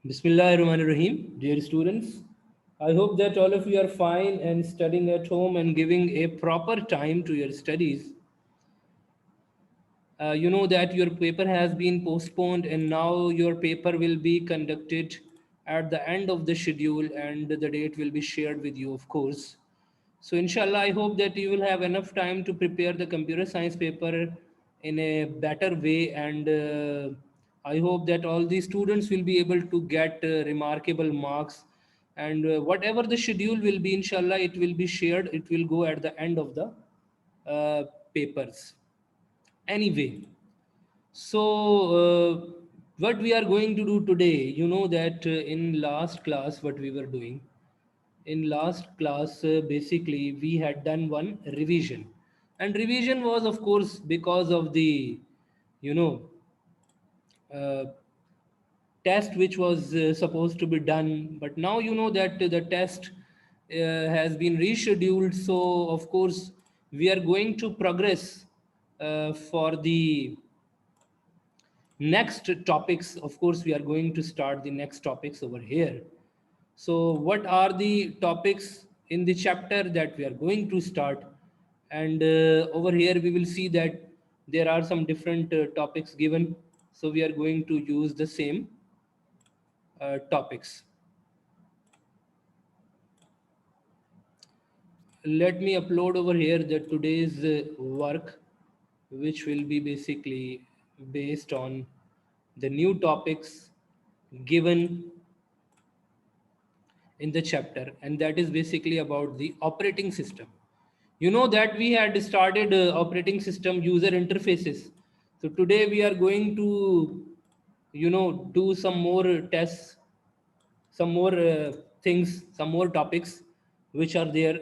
Bismillahirrahmanirrahim, dear students. I hope that all of you are fine and studying at home and giving a proper time to your studies. You know that your paper has been postponed and now your paper will be conducted at the end of the schedule and the date will be shared with you, of course. So, inshallah, I hope that you will have enough time to prepare the computer science paper in a better way, and I hope that all the students will be able to get remarkable marks. And whatever the schedule will be, inshallah, it will be shared. It will go at the end of the uh, papers. Anyway, so what we are going to do today, you know that in last class, what we were doing in last class, basically we had done one revision, and revision was of course because of the you know uh, test which was supposed to be done, but now you know that the test has been rescheduled, so of course we are going to progress for the next topics. Of course we are going to start the next topics over here. So what are the topics in the chapter that we are going to start? And over here we will see that there are some different topics given, so we are going to use the same topics. Let me upload over here the today's work, which will be basically based on the new topics given in the chapter, and that is basically about the operating system. You know that we had started operating system user interfaces. So today we are going to do some more tests, some more things, some more topics which are there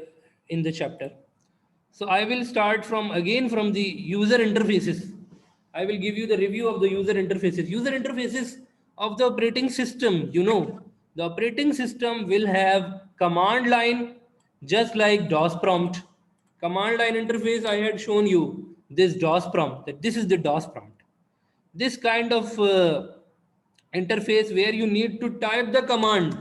in the chapter. So I will start from the user interfaces. I will give you the review of the user interfaces. User interfaces of the operating system. You know, the operating system will have command line, just like DOS prompt. Command line interface, I had shown you this DOS prompt, that this is the DOS prompt. This kind of interface where you need to type the command,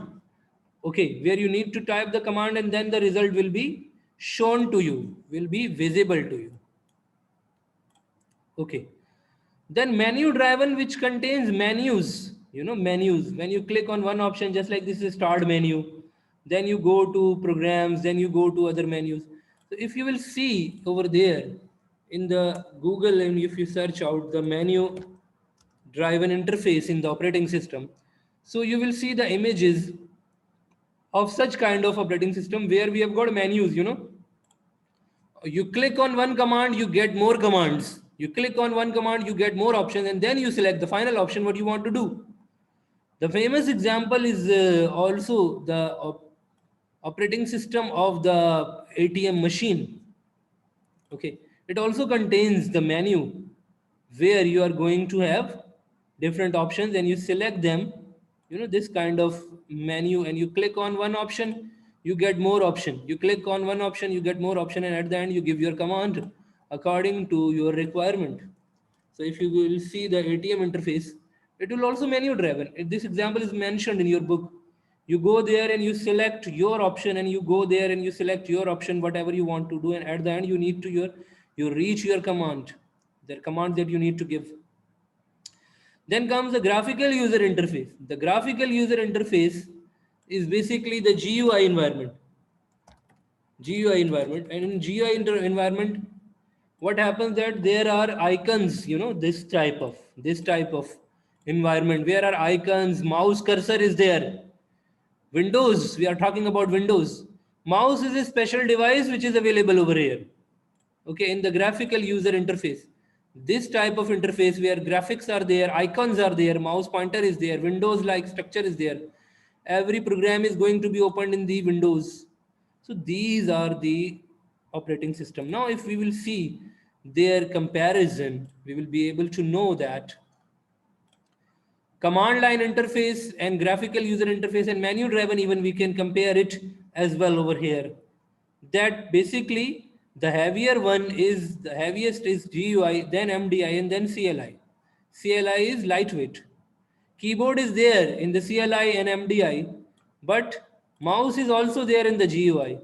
okay, where you need to type the command and then the result will be shown to you, will be visible to you. Okay, then menu driven, which contains menus. You know, menus, when you click on one option, just like this is start menu, then you go to programs, then you go to other menus. So if you will see over there in the Google, and if you search out the menu driven interface in the operating system, so you will see the images of such kind of operating system where we have got menus. You know, you click on one command, you get more commands. You click on one command, you get more options, and then you select the final option what you want to do. The famous example is also the operating system of the ATM machine. Okay, it also contains the menu where you are going to have different options and you select them. You know, this kind of menu, and you click on one option, you get more option. You click on one option, you get more option, and at the end you give your command according to your requirement. So if you will see the ATM interface, it will also menu driven. This example is mentioned in your book. You go there and you select your option, and you go there and you select your option, whatever you want to do, and at the end you need to you reach your command, the command that you need to give. Then comes the graphical user interface. The graphical user interface is basically the GUI environment. GUI environment, and in GUI environment, what happens that there are icons. You know, this type of environment where are icons, mouse cursor is there. Windows, we are talking about Windows. Mouse is a special device which is available over here. Okay, in the graphical user interface, this type of interface where graphics are there, icons are there, mouse pointer is there, Windows like structure is there. Every program is going to be opened in the Windows. So these are the operating system. Now if we will see their comparison, we will be able to know that command line interface and graphical user interface and menu driven, even we can compare it as well over here. That basically the heaviest is GUI, then MDI, and then CLI. CLI is lightweight. Keyboard is there in the CLI and MDI, but mouse is also there in the GUI.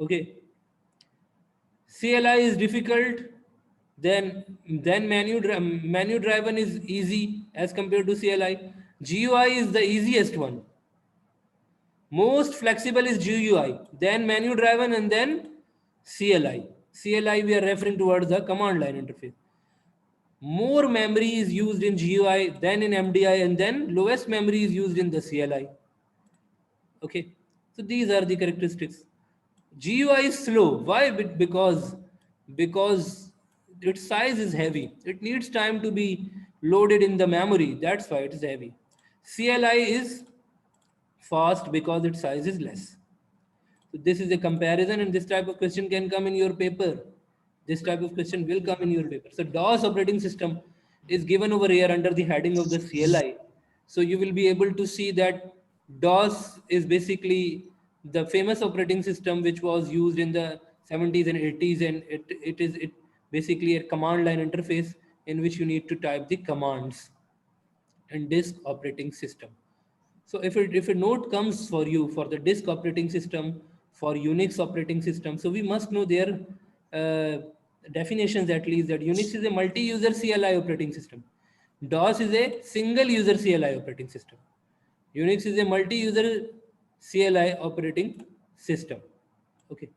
Okay. CLI is difficult, then menu driven is easy as compared to CLI. GUI is the easiest one. Most flexible is GUI, then menu driven, and then CLI. CLI we are referring towards the command line interface. More memory is used in GUI than in MDI, and then lowest memory is used in the CLI. Okay, so these are the characteristics. GUI is slow. Why? Because its size is heavy. It needs time to be loaded in the memory. That's why it is heavy. CLI is fast because its size is less. So this is a comparison, and this type of question can come in your paper. This type of question will come in your paper. So DOS operating system is given over here under the heading of the CLI. So you will be able to see that DOS is basically the famous operating system which was used in the 70s and 80s, and it is basically a command line interface in which you need to type the commands, and disk operating system. So if a note comes for you for the disk operating system, for Unix operating system, so we must know their definitions at least, that Unix is a multi-user CLI operating system. DOS is a single user CLI operating system. Unix is a multi-user CLI operating system. Okay.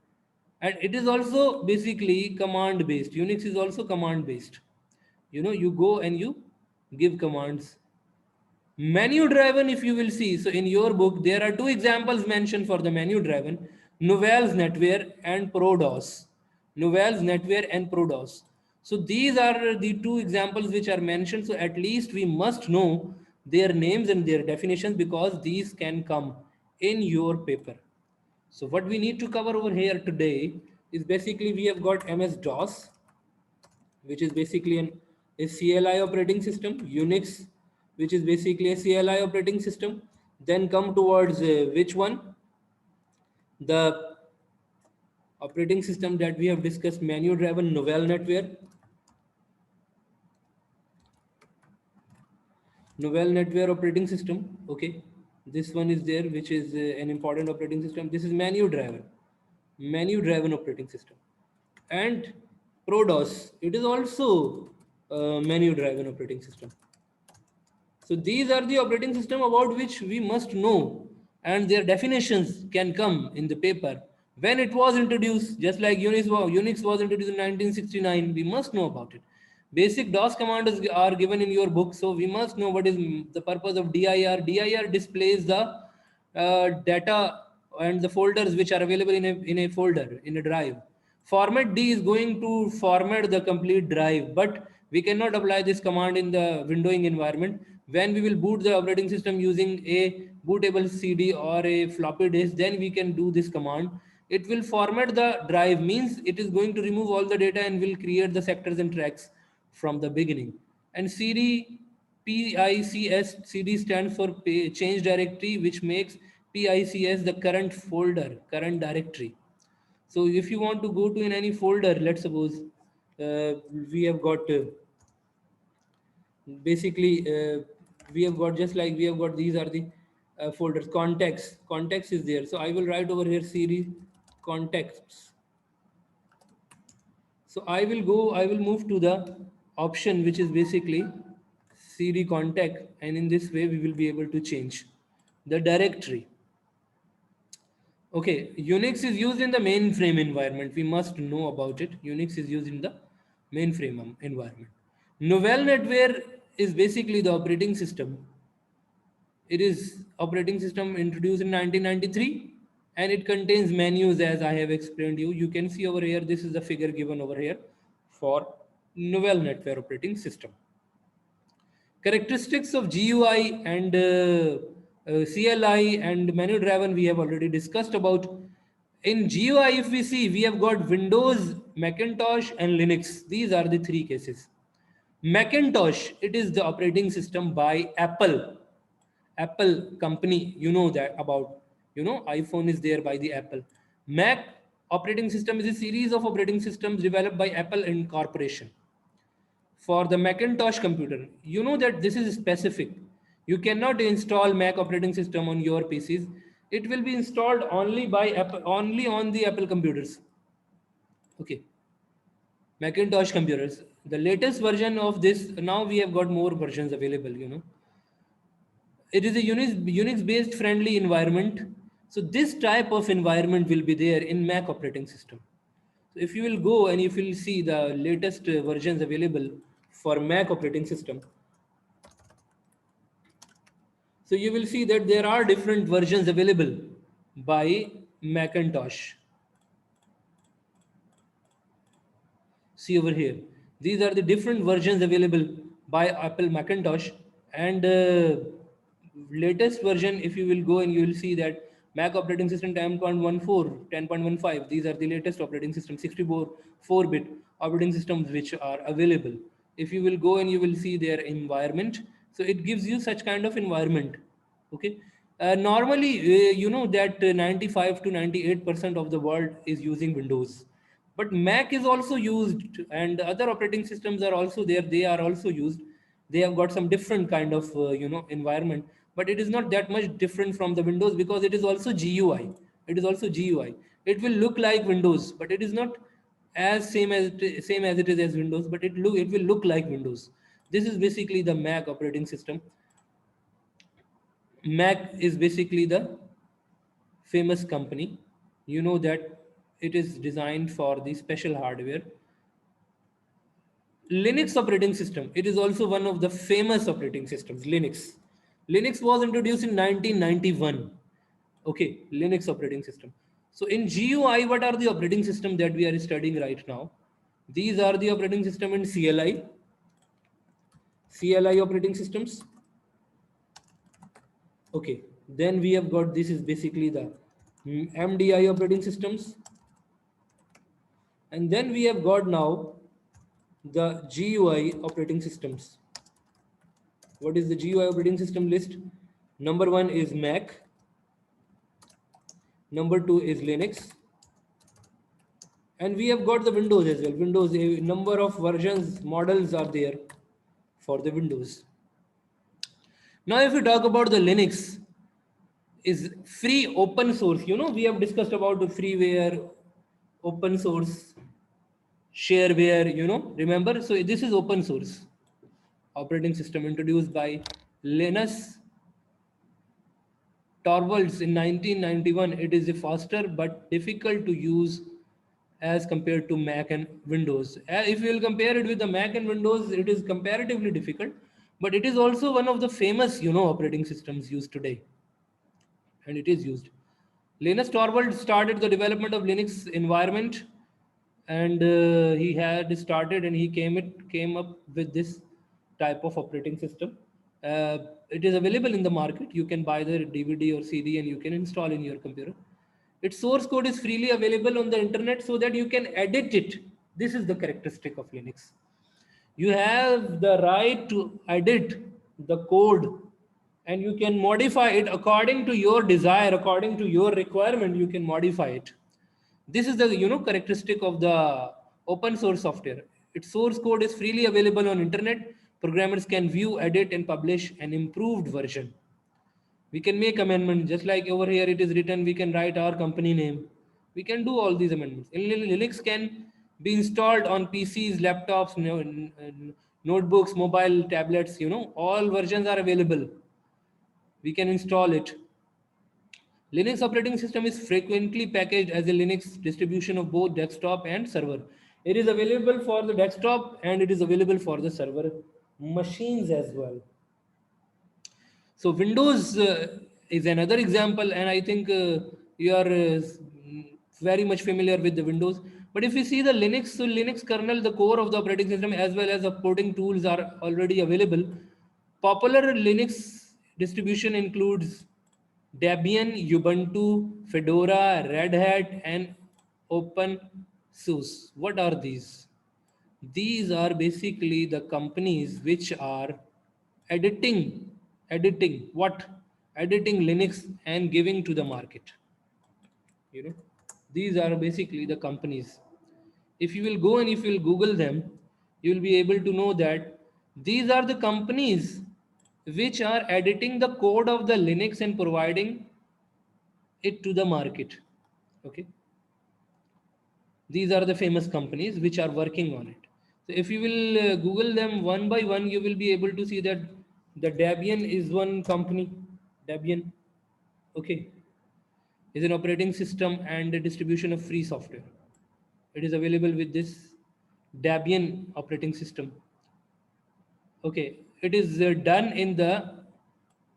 And it is also basically command based. Unix is also command based. You go and you give commands. Menu driven, if you will see, so in your book there are two examples mentioned for the menu driven: Novell's NetWare and ProDOS. Novell's NetWare and ProDOS. So these are the two examples which are mentioned. So at least we must know their names and their definitions, because these can come in your paper. So what we need to cover over here today is basically we have got MS DOS, which is basically a CLI operating system, Unix, which is basically a CLI operating system. Then come towards which one? The operating system that we have discussed, menu driven, Novell NetWare. Novell NetWare operating system. Okay, this one is there, which is an important operating system. This is menu driven operating system. And ProDOS, it is also menu driven operating system. So these are the operating system about which we must know, and their definitions can come in the paper. When it was introduced, just like Unix was introduced in 1969, we must know about it. Basic DOS commands are given in your book, so we must know what is the purpose of dir. Dir displays the data and the folders which are available in a folder, in a drive. Format D is going to format the complete drive, but we cannot apply this command in the windowing environment. When we will boot the operating system using a bootable CD or a floppy disk, then we can do this command. It will format the drive, means it is going to remove all the data and will create the sectors and tracks from the beginning. And CD, PICS, CD stands for change directory, which makes PICS the current folder, current directory. So if you want to go to in any folder, let's suppose we have got basically we have got, just like we have got, these are the folders. Context is there, so I will write over here series contexts. So I will move to the option which is basically cd context, and in this way we will be able to change the directory. Okay, Unix is used in the mainframe environment. We must know about it. Unix is used in the mainframe environment. Novell NetWare is basically the operating system. It is operating system introduced in 1993, and it contains menus, as I have explained you. You can see over here, this is the figure given over here for Novell NetWare operating system. Characteristics of GUI and CLI and menu driven we have already discussed about. In GUI, if we see, we have got Windows, Macintosh, and Linux. These are the three cases. Macintosh, it is the operating system by Apple. Apple company, you know that about, iPhone is there by the Apple. Mac operating system is a series of operating systems developed by Apple Incorporation. For the Macintosh computer, you know that this is specific. You cannot install Mac operating system on your PCs. It will be installed only by Apple, only on the Apple computers. Okay, Macintosh computers. The latest version of this, now we have got more versions available, you know. It is a Unix based friendly environment. So this type of environment will be there in Mac operating system. So if you will go and if you will see the latest versions available for Mac operating system, so you will see that there are different versions available by Macintosh. See over here. These are the different versions available by Apple Macintosh, and latest version, if you will go and you will see that Mac operating system 10.14, 10.15, these are the latest operating system, 64-bit operating systems which are available. If you will go and you will see their environment, so it gives you such kind of environment. Okay. Normally, you know that 95 to 98% of the world is using Windows, but Mac is also used, and other operating systems are also there. They are also used. They have got some different kind of environment, but it is not that much different from the Windows because it is also GUI. It is also GUI. It will look like Windows, but it is not as same as it is as Windows. But it will look like Windows. This is basically the Mac operating system. Mac is basically the famous company. You know that it is designed for the special hardware. Linux operating system. It is also one of the famous operating systems, Linux. Linux was introduced in 1991. Okay, Linux operating system. So in GUI, what are the operating system that we are studying right now? These are the operating system in CLI operating systems. Okay, then we have got, this is basically the MDI operating systems. And then we have got now the GUI operating systems. What is the GUI operating system list? Number one is Mac. Number two is Linux. And we have got the Windows as well. Windows, a number of versions, models are there for the Windows. Now, if we talk about the Linux, is free open source. You know, we have discussed about the freeware, open source, shareware, you know, remember? So this is open source operating system introduced by Linus Torvalds in 1991. It is faster but difficult to use as compared to Mac and Windows. If you will compare it with the Mac and Windows, it is comparatively difficult, but it is also one of the famous, you know, operating systems used today, and it is used. Linus Torvalds started the development of Linux environment, and he had started and he came up with this type of operating system. It is available in the market. You can buy the DVD or CD and you can install in your computer. Its source code is freely available on the internet so that you can edit it. This is the characteristic of Linux. You have the right to edit the code and you can modify it according to your desire, according to your requirement. You can modify it. This is the characteristic of the open source software. Its source code is freely available on internet. Programmers can view, edit, and publish an improved version. We can make amendments, just like over here it is written. We can write our company name. We can do all these amendments. Linux can be installed on PCs, laptops, notebooks, mobile tablets. All versions are available. We can install it. Linux operating system is frequently packaged as a Linux distribution of both desktop and server. It is available for the desktop and it is available for the server machines as well. So Windows is another example, and I think you are very much familiar with the Windows. But if you see the Linux, so Linux kernel, the core of the operating system, as well as supporting tools are already available. Popular Linux distribution includes Debian, Ubuntu, Fedora, Red Hat, and OpenSUSE. What are these? These are basically the companies which are editing, editing what? Editing Linux and giving to the market. These are basically the companies. If you will go and if you will Google them, you will be able to know that these are the companies which are editing the code of the Linux and providing it to the market. Okay, these are the famous companies which are working on it. So if you will Google them one by one, you will be able to see that the Debian is one company. Debian, okay, is an operating system and a distribution of free software. It is available with this Debian operating system. Okay, it is done in the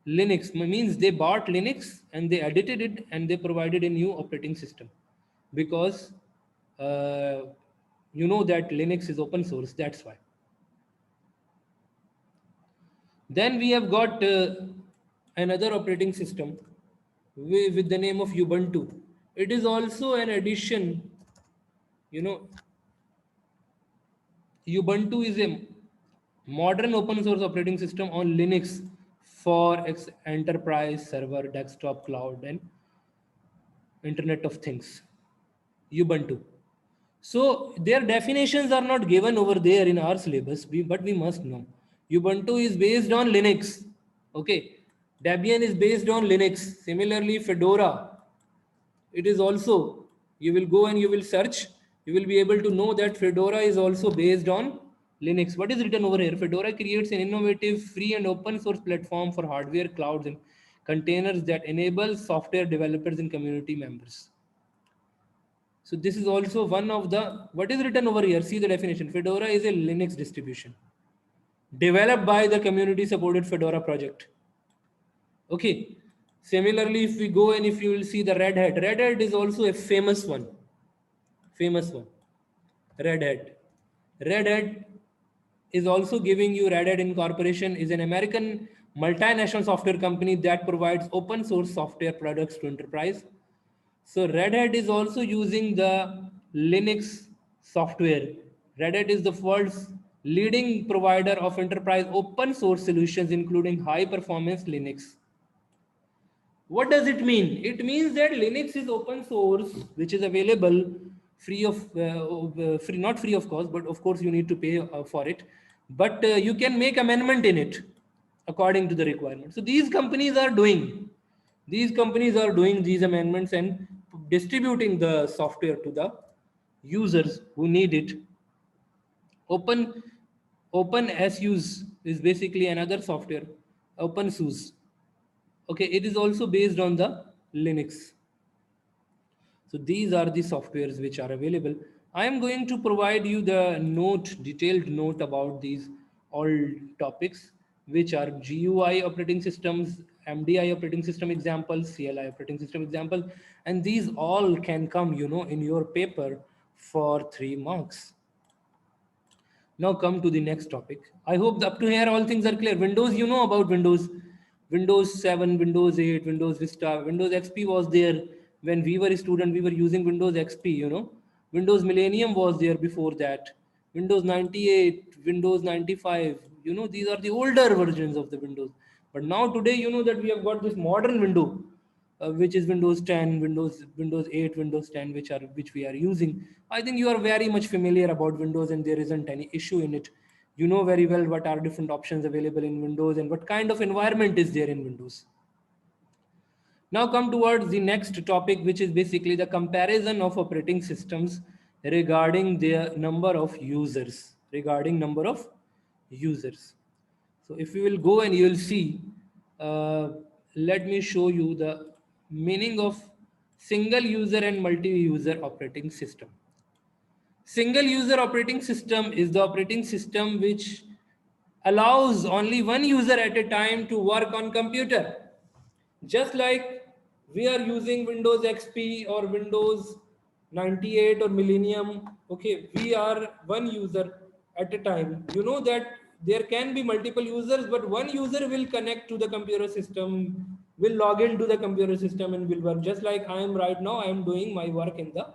Linux, means they bought Linux and they edited it and they provided a new operating system, because you know that Linux is open source, that's why. Then we have got another operating system with the name of Ubuntu. It is also an addition, you know, Ubuntu is a modern open source operating system on Linux for enterprise, server, desktop, cloud, and Internet of Things. Ubuntu. So their definitions are not given over there in our syllabus, but we must know. Ubuntu is based on Linux. Okay. Debian is based on Linux. Similarly, Fedora. It is also, you will go and you will search, you will be able to know that Fedora is also based on Linux. What is written over here? Fedora creates an innovative, free and open source platform for hardware, clouds, and containers that enable software developers and community members. So this is also one of the, what is written over here? See the definition. Fedora is a Linux distribution developed by the community supported Fedora project. Okay. Similarly, if we go and if you will see the Red Hat is also a famous one. Famous one. Red Hat. Red Hat is also giving you, Red Hat Incorporation is an American multinational software company that provides open source software products to enterprise. So Red Hat is also using the Linux software. Red Hat is the world's leading provider of enterprise open source solutions, including high performance Linux. What does it mean? It means that Linux is open source, which is available free of, not free of cost, but of course you need to pay for it. But you can make amendment in it according to the requirement. So these companies are doing these amendments and distributing the software to the users who need it. OpenSUSE is basically another software. OpenSUSE. Okay, it is also based on the Linux. So these are the softwares which are available. I am going to provide you the detailed note about these all topics, which are GUI operating systems, MDI operating system examples, CLI operating system examples, and these all can come, in your paper for 3 marks. Now come to the next topic. I hope up to here all things are clear. Windows, you know about Windows. Windows 7, Windows 8, Windows Vista, Windows XP was there when we were a student. We were using Windows XP. Windows Millennium was there before that. Windows 98, Windows 95. These are the older versions of the Windows. But now today, that we have got this modern window, which is Windows 10, Windows 8, Windows 10, which we are using. I think you are very much familiar about Windows, and there isn't any issue in it. You know very well what are different options available in Windows and what kind of environment is there in Windows. Now come towards the next topic, which is basically the comparison of operating systems regarding their number of users. So if you will go and you will see, let me show you the meaning of single user and multi-user operating system. Single user operating system is the operating system which allows only one user at a time to work on computer. Just like we are using Windows XP or Windows 98 or Millennium, okay, we are one user at a time. You know that there can be multiple users, but one user will connect to the computer system, will log into the computer system and will work. Just like I am right now, I am doing my work in the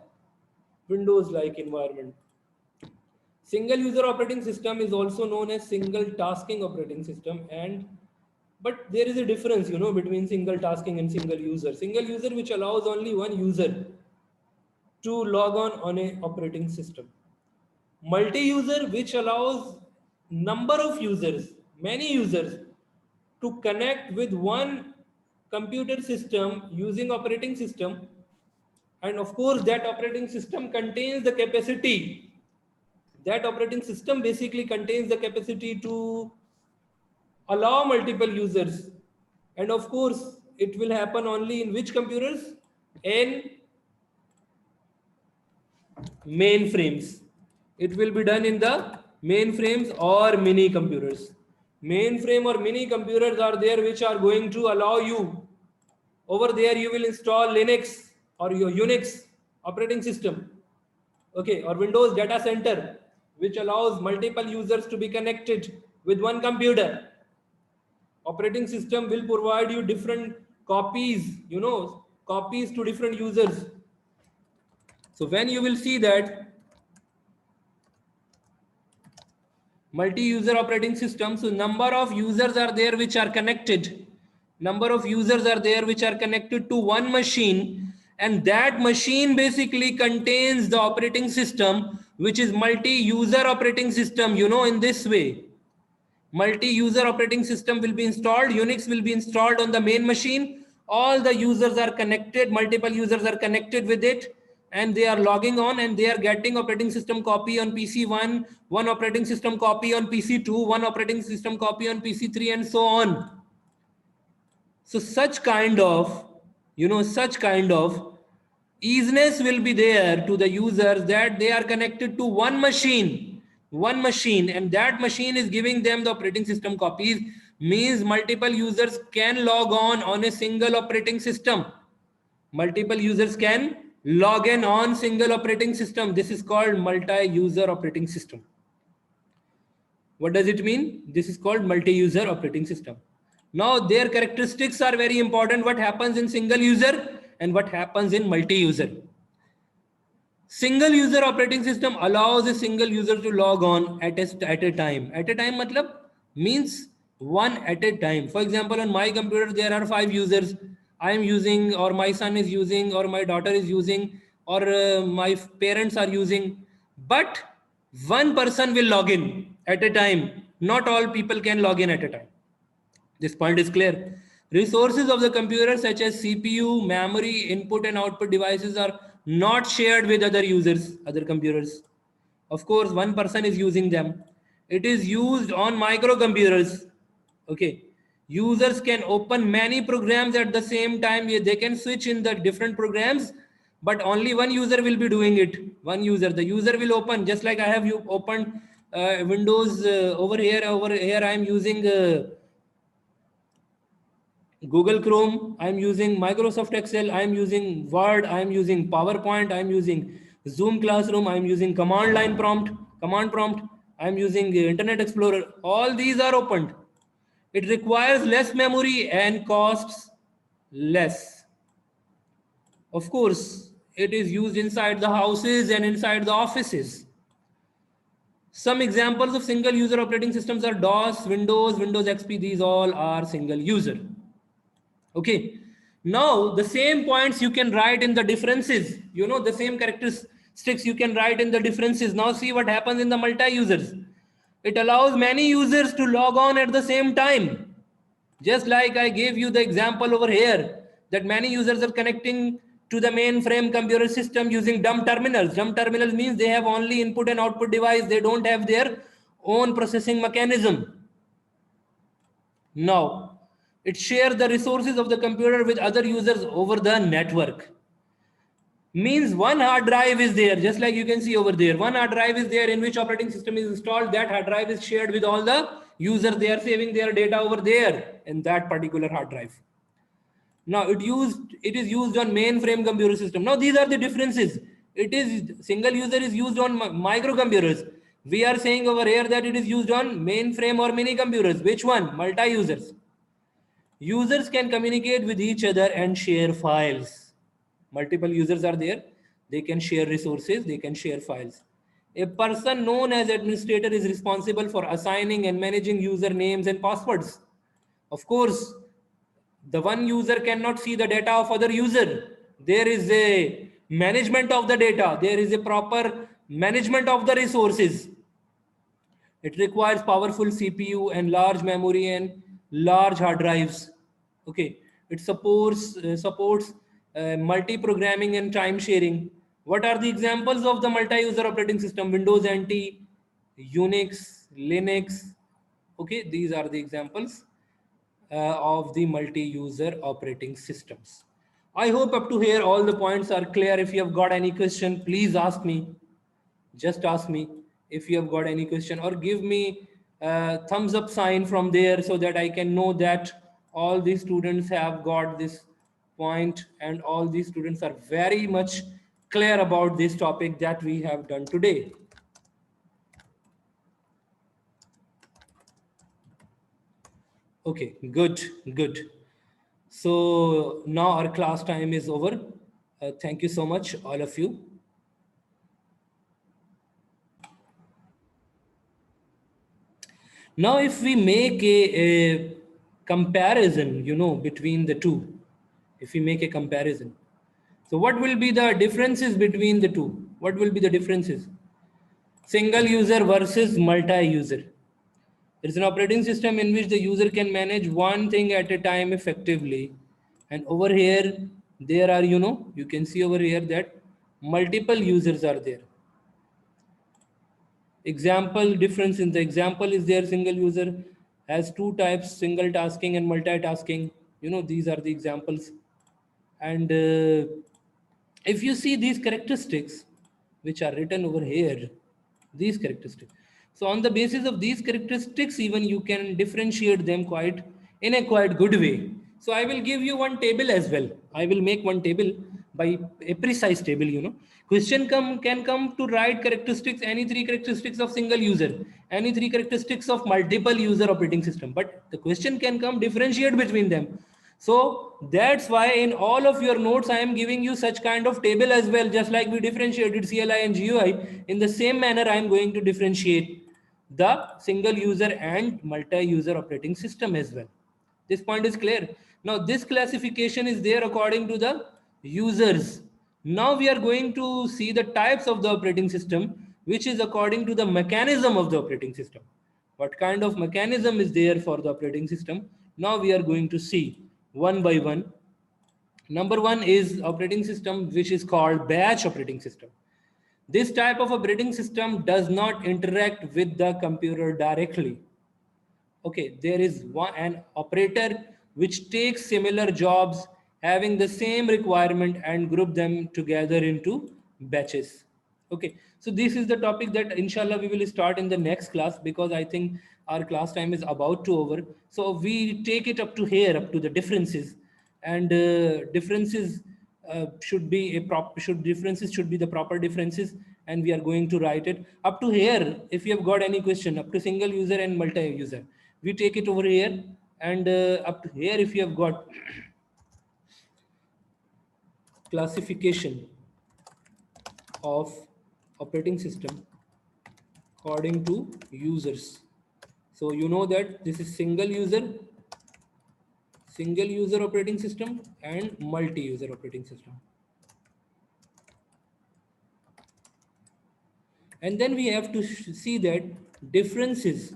Windows-like environment. Single user operating system is also known as single tasking operating system, but there is a difference, between single tasking and single user. Single user which allows only one user to log on a operating system. Multi-user which allows number of users, many users to connect with one computer system using operating system, and of course that operating system contains the capacity, that operating system basically contains the capacity to allow multiple users. And of course it will happen only in which computers? In mainframes. It will be done in the mainframes or mini computers. Mainframe or mini computers are there which are going to allow you, over there you will install Linux or your Unix operating system, okay, or Windows data center, which allows multiple users to be connected with one computer. Operating system will provide you different copies, copies to different users. So when you will see that multi-user operating system, so number of users are there which are connected, number of users are there which are connected to one machine, and that machine basically contains the operating system which is multi-user operating system. In this way multi-user operating system will be installed, Unix will be installed on the main machine, all the users are connected, multiple users are connected with it, and they are logging on and they are getting operating system copy on PC1, one operating system copy on PC2, one operating system copy on PC3, and so on. So such kind of easiness will be there to the users, that they are connected to one machine, and that machine is giving them the operating system copies, means multiple users can log on a single operating system. Multiple users can log in on single operating system. This is called multi-user operating system. What does it mean? This is called multi-user operating system. Now their characteristics are very important. What happens in single user and what happens in multi-user. Single user operating system allows a single user to log on at a time. At a time matlab means one at a time. For example, on my computer there are 5 users. I am using, or my son is using, or my daughter is using, or my parents are using. But one person will log in at a time. Not all people can log in at a time. This point is clear. Resources of the computer such as CPU, memory, input and output devices are not shared with other users, other computers. Of course, one person is using them. It is used on microcomputers. Okay. Users can open many programs at the same time. They can switch in the different programs, but only one user will be doing it. One user. The user will open, just like I have you opened Windows over here. Over here, I am using Google Chrome, I'm using Microsoft Excel, I'm using Word, I'm using PowerPoint, I'm using Zoom Classroom, I'm using command prompt, I'm using Internet Explorer. All these are opened. It requires less memory and costs less. Of course, it is used inside the houses and inside the offices. Some examples of single user operating systems are DOS, Windows XP. These all are single user. Okay, now the same points you can write in the differences, the same characteristics you can write in the differences. Now see what happens in the multi-users. It allows many users to log on at the same time. Just like I gave you the example over here, that many users are connecting to the mainframe computer system using dumb terminals. Dumb terminals means they have only input and output device. They don't have their own processing mechanism. Now, it shares the resources of the computer with other users over the network. Means one hard drive is there, just like you can see over there. One hard drive is there in which operating system is installed. That hard drive is shared with all the users. They are saving their data over there in that particular hard drive. Now it is used on mainframe computer system. Now these are the differences. It is single user is used on microcomputers. We are saying over here that it is used on mainframe or mini computers. Which one? Multi-users. Users can communicate with each other and share files. Multiple users are there. They can share resources. They can share files. A person known as administrator is responsible for assigning and managing user names and passwords. Of course, the one user cannot see the data of other user. There is a management of the data. There is a proper management of the resources. It requires powerful CPU and large memory and large hard drives. Okay, it supports multi-programming and time sharing. What are the examples of the multi-user operating system? Windows NT, Unix, Linux. Okay, these are the examples of the multi-user operating systems. I hope up to here all the points are clear. If you have got any question, please ask me. Just ask me if you have got any question, or give me a thumbs up sign from there so that I can know that all these students have got this point and all these students are very much clear about this topic that we have done today. Okay, good, good. So now our class time is over. Thank you so much, all of you. Now, if we make a comparison, between the two, if we make a comparison, so what will be the differences between the two? What will be the differences? Single user versus multi-user. There is an operating system in which the user can manage one thing at a time effectively. And over here, there are, you can see over here that multiple users are there. Example difference in the example is there, single user has two types, single tasking and multitasking. These are the examples. And if you see these characteristics which are written over here, these characteristics, so on the basis of these characteristics even you can differentiate them quite in a quite good way. So I will give you one table as well. I will make one table by a precise table. Question can come to write characteristics, any three characteristics of single user, any three characteristics of multiple user operating system, but the question can come differentiate between them. So that's why in all of your notes, I am giving you such kind of table as well. Just like we differentiated CLI and GUI, in the same manner, I am going to differentiate the single user and multi-user operating system as well. This point is clear. Now, this classification is there according to the users. Now we are going to see the types of the operating system, which is according to the mechanism of the operating system. What kind of mechanism is there for the operating system? Now we are going to see one by one. Number one is operating system, which is called batch operating system. This type of operating system does not interact with the computer directly. Okay, there is an operator which takes similar jobs having the same requirement and group them together into batches. Okay, so this is the topic that inshallah we will start in the next class, because I think our class time is about to over. So we take it up to here, up to the differences, and differences should be differences should be the proper differences, and we are going to write it up to here. If you have got any question up to single user and multi-user, we take it over here, and up to here if you have got classification of operating system according to users. So you know that this is single user operating system and multi-user operating system. And then we have to see that differences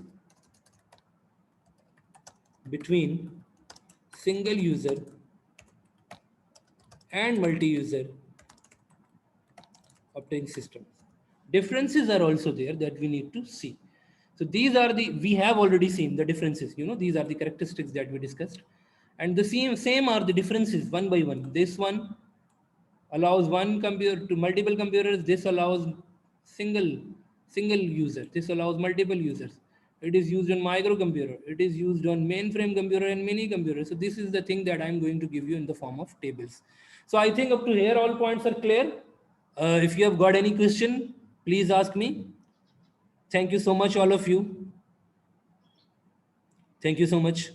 between single user and multi-user operating systems. Differences are also there that we need to see. So these are we have already seen the differences. These are the characteristics that we discussed. And the same are the differences one by one. This one allows one computer to multiple computers. This allows single user. This allows multiple users. It is used on microcomputer. It is used on mainframe computer and mini computer. So this is the thing that I'm going to give you in the form of tables. So I think up to here all points are clear. If you have got any question, please ask me. Thank you so much, all of you. Thank you so much.